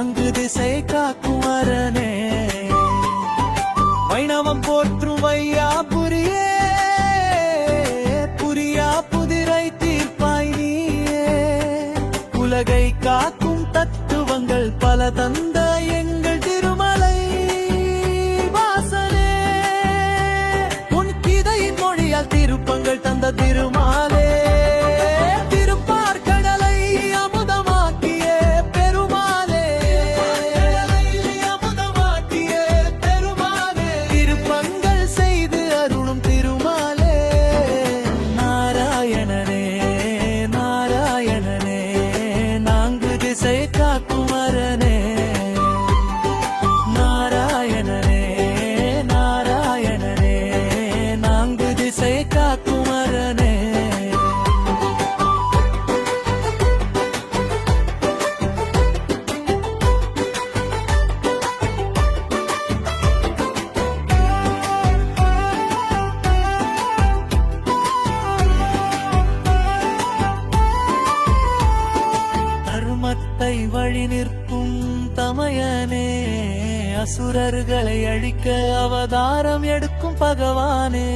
நான்கு திசை காக்கும் அரணே, வைணவம் போற்றும் வையாபுரியே, புரியா புதிரை தீர்ப்பாய் நீயே, உலகை காக்கும் தத்துவங்கள் பல தந்த எங்கள் திருமலை வாசனே, உன் கீதையின் மொழியால் திருப்பங்கள் தந்த திருமாலே, திருப்பார்கடலை அமுதமாக்கிய பெருமாளே, அமுதமாக்கிய பெருமாளே, திருப்பங்கள் செய்து அருளும் திருமாலே, நாராயணனே நாராயணனே நான்கு திசை காக்கும் அரணே, நாராயணனே நாராயணனே நான்கு திசை காக்கும் அரணே. தர்மத்தை வழி நிற்கும் தமையனே, அசுரர்களை அழிக்க அவதாரம் எடுக்கும் பகவானே,